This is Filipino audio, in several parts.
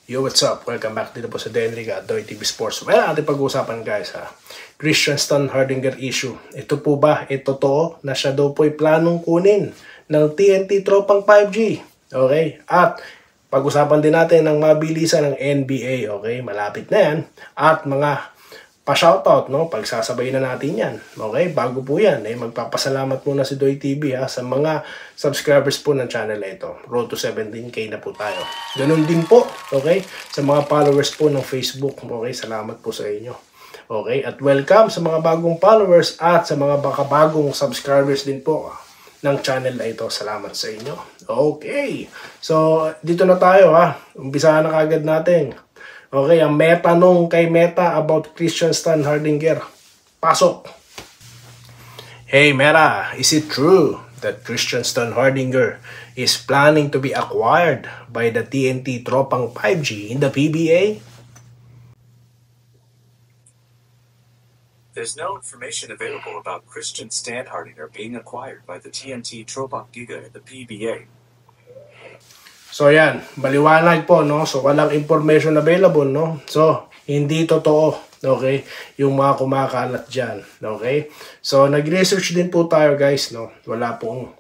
Yo, what's up? Welcome back dito po sa Denriga at Doy TV Sports. Well, ating pag-uusapan guys Christian Stan Hardinger issue. Ito po ba, totoo na siya daw po'y planong kunin ng TNT tropang 5G? Okay? At pag-usapan din natin ng mabilisan ng NBA. Okay? Malapit na yan. At mga pa-shoutout, no? Pagsasabay na natin yan. Okay? Bago po yan, magpapasalamat muna si Doy TV sa mga subscribers po ng channel na ito. Road to 17K na po tayo. Ganun din po, okay? Sa mga followers po ng Facebook. Okay? Salamat po sa inyo. Okay? At welcome sa mga bagong followers at sa mga bagong subscribers din po ng channel na ito. Salamat sa inyo. Okay. So, dito na tayo Umpisahan na kagad natin. Okay, ang tanong kay Meta about Christian Stan Hardinger. Pasok. Hey Meta, is it true that Christian Stan Hardinger is planning to be acquired by the TNT tropang 5G in the PBA? There's no information available about Christian Stan Hardinger being acquired by the TNT Tropang Giga in the PBA. So yan, maliwanag po, no? So walang information available, no? So hindi totoo, okay? Yung mga kumakalat dyan, okay? So nag-research din po tayo guys, no? Wala pong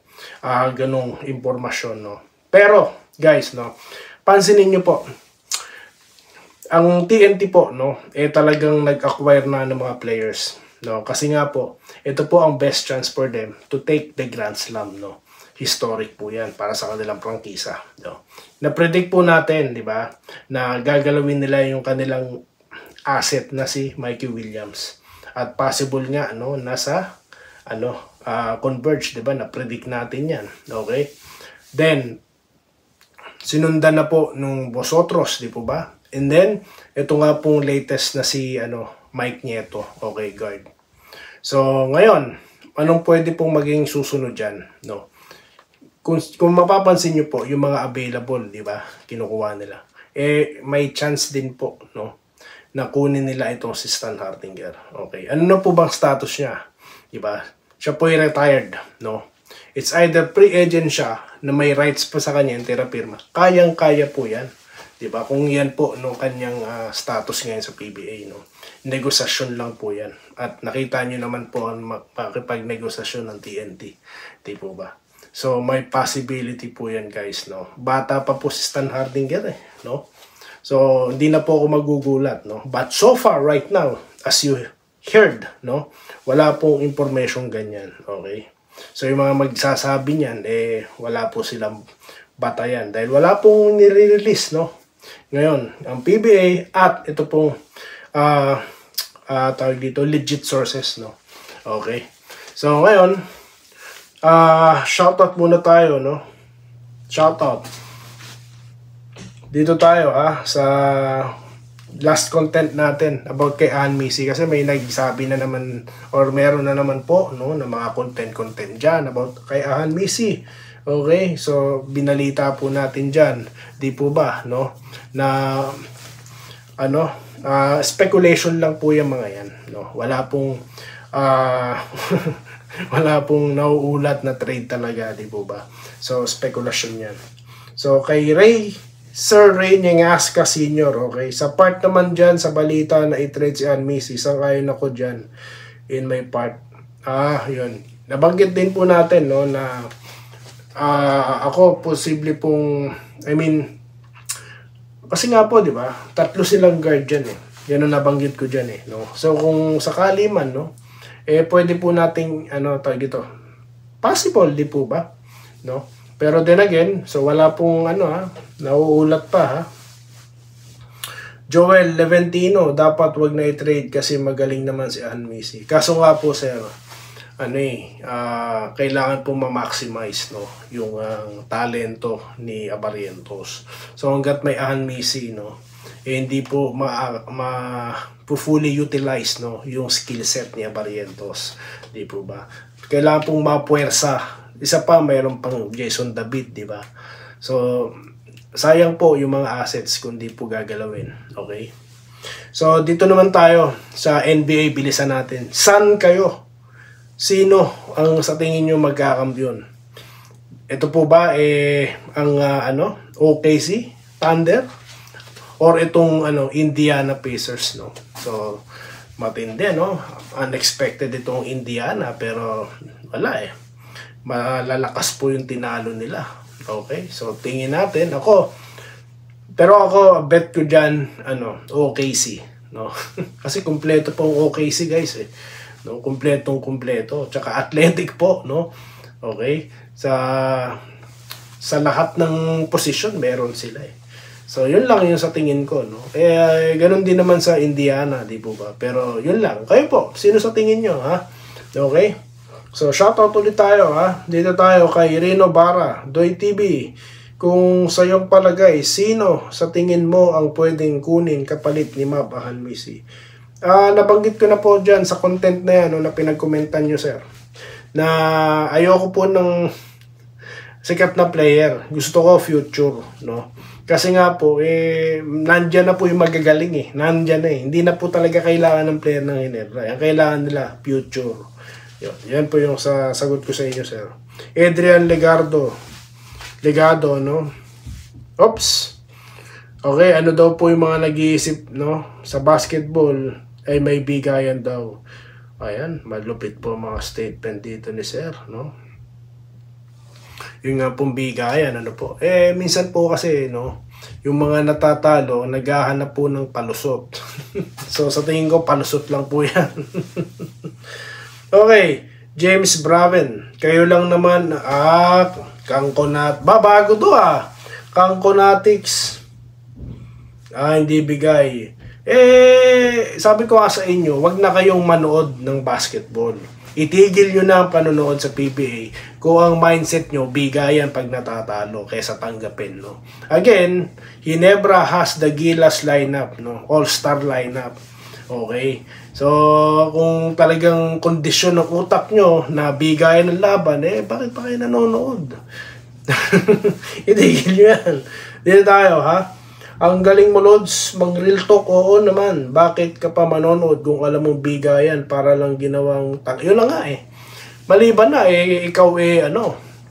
ganong impormasyon, no? Pero guys, no? Pansinin nyo po, ang TNT po, no? Talagang nag-acquire na ng mga players, no? Kasi nga po, ito po ang best chance for them to take the Grand Slam, no? Historic po yan para sa kanilang prangkisa. No? Na-predict po natin, di ba, na gagalawin nila yung kanilang asset na si Mikey Williams. At possible nga, no, nasa Converge, di ba, na-predict natin yan. Okay? Then, sinundan na po nung Vosotros, di po ba? And then, ito nga pong latest na si Mike Nieto, okay, guard. So, ngayon, anong pwede pong maging susunod dyan, no? Kung mapapansin nyo po, yung mga available, di ba, kinukuha nila. May chance din po, no, na kunin nila itong si Stan Hardinger. Okay. Ano na po bang status niya? Di ba? Siya po ay retired, no? It's either pre-agent siya na may rights pa sa kanya yung terapirma. Kayang-kaya po yan. Di ba? Kung yan po, no, kanyang status ngayon sa PBA, no? Negosasyon lang po yan. At nakita nyo naman po ang makipag-negosasyon ng TNT. Di po ba? So, may possibility po yan guys, no? Bata pa po si Stan Hardinger, no? So, hindi na po ako magugulat, no? But so far, right now, as you heard, no? Wala pong information ganyan, okay? So, yung mga magsasabi niyan, wala po silang batayan. Dahil wala pong nire-release, no? Ngayon, ang PBA at ito pong, tawag dito, legit sources, no? Okay? So, ngayon, shoutout muna tayo, no? Shoutout. Dito tayo, sa last content natin about kay Ann Missy. Kasi may nagsabi na naman, or meron na naman po, no, na mga content dyan about kay Ann Missy. Okay? So, binalita po natin dyan. Di po ba, no? Na, speculation lang po yung mga yan, no? Wala pong, wala pong nauulat na trade talaga, di po ba? So, speculation yan. So, kay Sir Ray Nyengaska Sr., okay? Sa part naman dyan, sa balita na i-trade si Ann Missy, sang-ayon ako dyan in my part. Yun. Nabanggit din po natin, no, na ako, posible pong, kasi nga po, di ba? 3 silang guard dyan, Yan ang nabanggit ko dyan, no? So, kung sakali man, no, pwede po nating, tawag ito, possible, di po ba? No? Pero then again, so wala pong, nauulat pa, Joel Leventino, dapat wag na i-trade kasi magaling naman si Ann Missy. Kaso nga po, sir, kailangan po ma-maximize, no, yung talento ni Abarrientos. So, hanggat may Ann Missy, no, hindi po fully utilize, no, yung skill set ni Abarrientos, di po ba? Kailangan pong mapuwersa. Isa pa, mayroon pang Jason David, di ba? So, sayang po yung mga assets kung di po gagalawin, okay? So, dito naman tayo sa NBA, bilisan natin. Saan kayo? Sino ang sa tingin nyo magkakambyon? Ito po ba ang OKC, Thunder, or itong Indiana Pacers, no. So matindi, no. Unexpected itong Indiana, pero wala eh. Malalakas po yung tinalo nila. Okay? So tingin natin pero ako bet ko diyan OKC, no. Kasi kumpleto pong OKC, guys eh. No, kumpleto, tsaka athletic po, no. Okay? Sa lahat ng position meron sila eh. So yun lang yung sa tingin ko, no. Ganun din naman sa Indiana, di po ba? Pero yun lang. Kayo po, sino sa tingin nyo, ha? Okay? So shoutout ulit tayo, ha. Dito tayo kay Reno Barra, Doy TV. Kung sa iyong palagay, sino sa tingin mo ang pwedeng kunin kapalit ni Mab Ahanmisi? Nabanggit ko na po dyan sa content na yan, na pinagkomentan nyo, sir, na ayoko po ng sikat na player. Gusto ko future, no? Kasi nga po, nandyan na po yung magagaling Nandyan na Hindi na po talaga kailangan ng player ng Ginebra. Ang kailangan nila, future. Yan po yung sagot ko sa inyo, sir. Adrian Legado, no? Oops. Okay, ano daw po yung mga nag-iisip, no? Sa basketball ay may bigayan daw. Ayan, malupit po mga statement dito ni sir, no? Yung nga pong bigayan, po. Minsan po kasi, no? Yung mga natatalo, naghahanap po ng palusot. So, sa tingin ko, palusot lang po yan. Okay, James Braven. Kayo lang naman, bago to Kangkonatics. Hindi bigay. Sabi ko sa inyo, wag na kayong manood ng basketball. Itigil nyo na ang panonood sa PBA kung ang mindset nyo bigayan pag natatalo kaysa tanggapin, no. Again, Ginebra has the Gilas lineup, no, all-star lineup. Okay? So, kung talagang kondisyon ng utak nyo na bigayan ng laban, bakit pa kayo nanonood? Itigil nyo yan. Dito tayo, ha? Ang galing mo, Lods, mag-real talk, oo naman. Bakit ka pa manonood kung alam mong bigayan para lang ginawang yun na nga Maliban na ikaw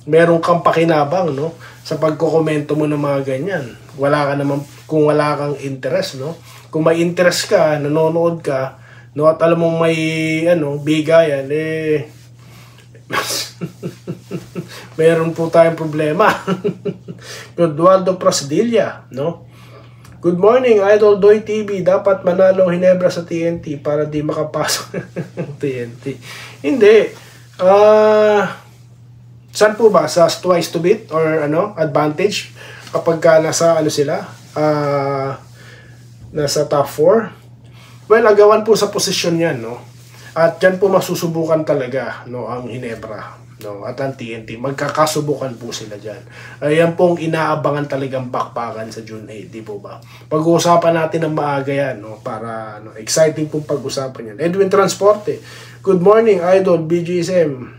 meron kang pakinabang, no? Sa pagkokomento mo ng mga ganyan. Wala ka naman, kung wala kang interest, no? Kung may interest ka, nanonood ka, no, at alam mong may bigayan, meron po tayong problema. Eduardo Prasdilla, no? Good morning, Idol Doy TV. Dapat manalo Ginebra sa TNT para di makapasok TNT. Hindi. Saan po ba? Sa twice to beat or advantage kapag nasa sila? Nasa top 4. Well, agawan po sa posisyon yan, no? At dyan po masusubukan talaga, no, ang Ginebra, no, at ang TNT. Magkakasubukan po sila dyan. Ayan pong inaabangan talagang bakbakan sa June 8, di po ba? Pag-uusapan natin ng maaga yan, no, para exciting pong pag-usapan yan. Edwin Transporte, good morning, Idol, BGSM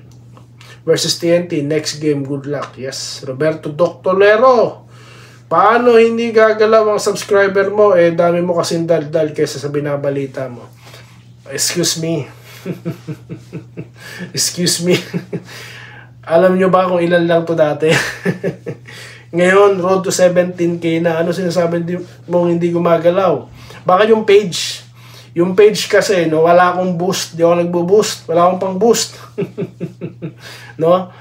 versus TNT, next game, good luck. Yes, Roberto Doctolero, paano hindi gagalaw ang subscriber mo? Dami mo kasing daldal kaysa sa binabalita mo. Excuse me. Excuse me. Alam nyo ba kung ilan lang to dati? Ngayon, road to 17K na. Ano sinasabi mong hindi gumagalaw? Baka yung page. Yung page kasi, no, wala akong boost. Di ako nagbo-boost. Wala akong pang boost. No?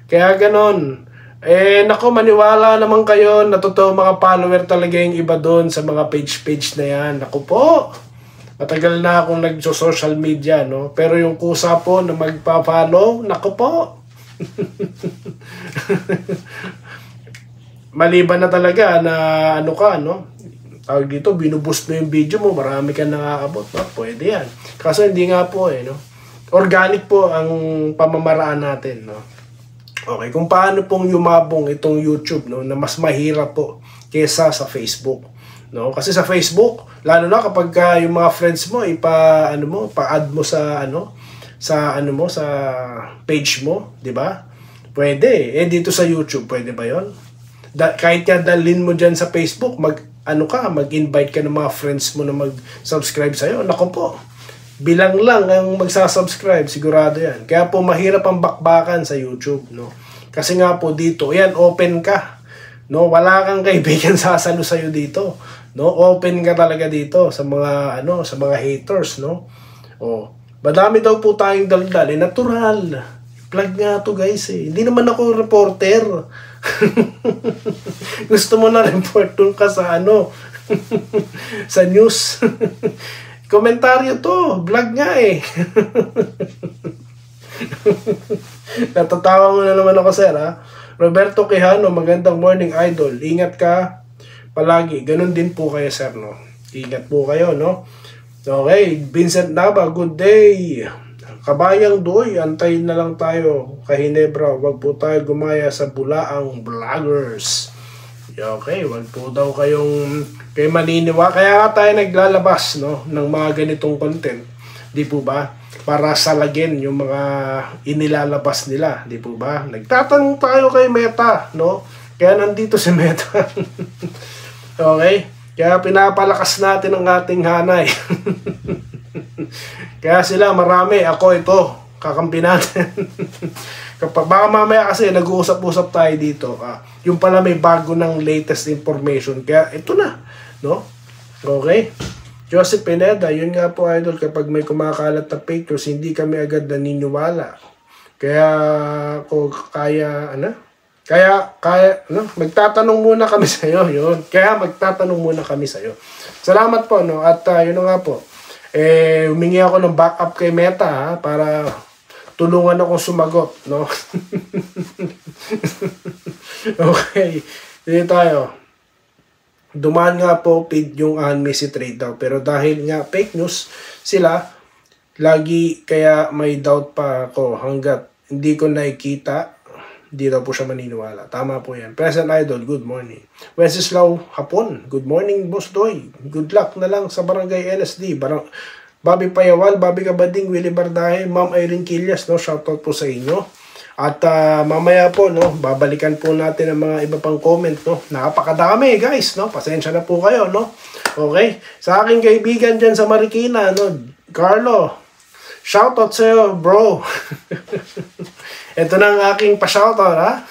Kaya ganon. Nako, maniwala naman kayo na totoo mga follower talaga yung iba doon sa mga page na yan. Nako po. Matagal na akong nagso-social media, no? Pero yung kusa po na magpa-follow, nako po. Maliban na talaga na no? Tawag dito, binuboost mo yung video mo, marami kang nakakabot, no? Pwede yan. Kaso hindi nga po, no? Organic po ang pamamaraan natin, no? Okay, kung paano pong yumabong itong YouTube, no, na mas mahirap po kesa sa Facebook, no? Kasi sa Facebook, lalo na kapag yung mga friends mo pa-add mo sa sa page mo, 'di ba? Pwede. Dito sa YouTube, pwede ba 'yon? Kahit yan dalhin mo diyan sa Facebook, mag-invite ka ng mga friends mo na mag-subscribe sa iyo. Nako po. Bilang lang ang magsa-subscribe, sigurado yan. Kaya po mahirap ang bakbakan sa YouTube, no? Kasi nga po dito, yan, open ka, no? Wala kang kaibigan sasalo sa'yo dito, no? Open ka talaga dito sa mga sa mga haters, no? Oh, madami daw po tayong daldal, natural. Plug nga to, guys, eh. Hindi naman ako reporter. Gusto mo na report dun ka sa sa news. Komentaryo to, vlog nga eh. Natatawa mo na naman ako, sir, ha? Roberto Quijano, magandang morning, idol. Ingat ka palagi. Ganun din po kayo, sir, no? Ingat po kayo, no? Okay, Vincent Nava, good day. Kabayang Doy, antayin na lang tayo kay Hinebra. Wag po tayo gumaya sa bulaang vloggers. Okay, wag po daw kayong maniniwa. Kaya nga tayo naglalabas, no, ng mga ganitong content. Di po ba? Para salagin yung mga inilalabas nila. Di po ba? Nagtatanong tayo kay Meta, no? Kaya nandito si Meta. Okay? Kaya pinapalakas natin ang ating hanay. Kaya sila marami, ako ito, kakampi natin. Kapag baka mamaya kasi nag-uusap-usap tayo dito, yung pala may bago ng latest information, kaya ito na, no? Okay? Joseph Pineda, yun nga po, idol, kapag may kumakalat na fake news, hindi kami agad naniniwala. Kaya magtatanong muna kami sa iyo, yun. Kaya magtatanong muna kami sa iyo. Salamat po, no? At yun nga po. Humingi ako ng backup kay Meta, ha, para tulungan akong sumagot, no? Okay. Dito tayo. Dumaan nga po feed yung Messi trade daw. Pero dahil nga fake news sila, lagi kaya may doubt pa ako hanggat hindi ko nakikita, hindi daw po siya maniniwala. Tama po yan. Present Idol, good morning. Wenceslao Hapon, good morning, Boss Doy. Good luck na lang sa Barangay LSD. Bobby Payawal, Bobby Kabading, Willie Bardahe, Ma'am Irene Quillas, no? Shoutout po sa inyo. At mamaya po, no, babalikan po natin ang mga iba pang comment, no? Napakadami, guys, no? Pasensya na po kayo, no? Okay? Sa aking kaibigan dyan sa Marikina, no? Carlo, shoutout sa'yo, bro. Ito na ang aking pa-shoutout, ha?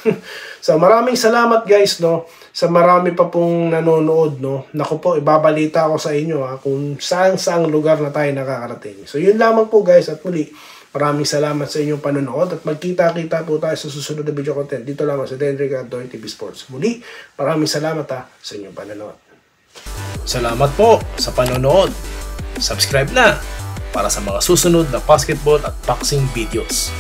So, maraming salamat, guys, no? Sa marami pa pong nanonood, no? Naku po, ibabalita ko sa inyo, ha? Kung saan lugar na tayo nakakarating. So, yun lamang po, guys. At muli, maraming salamat sa inyong panonood. At magkita-kita po tayo sa susunod na video content. Dito lamang sa Denrick Doy TV Sports. Muli, maraming salamat, ha, sa inyong panonood. Salamat po sa panonood. Subscribe na para sa mga susunod na basketball at boxing videos.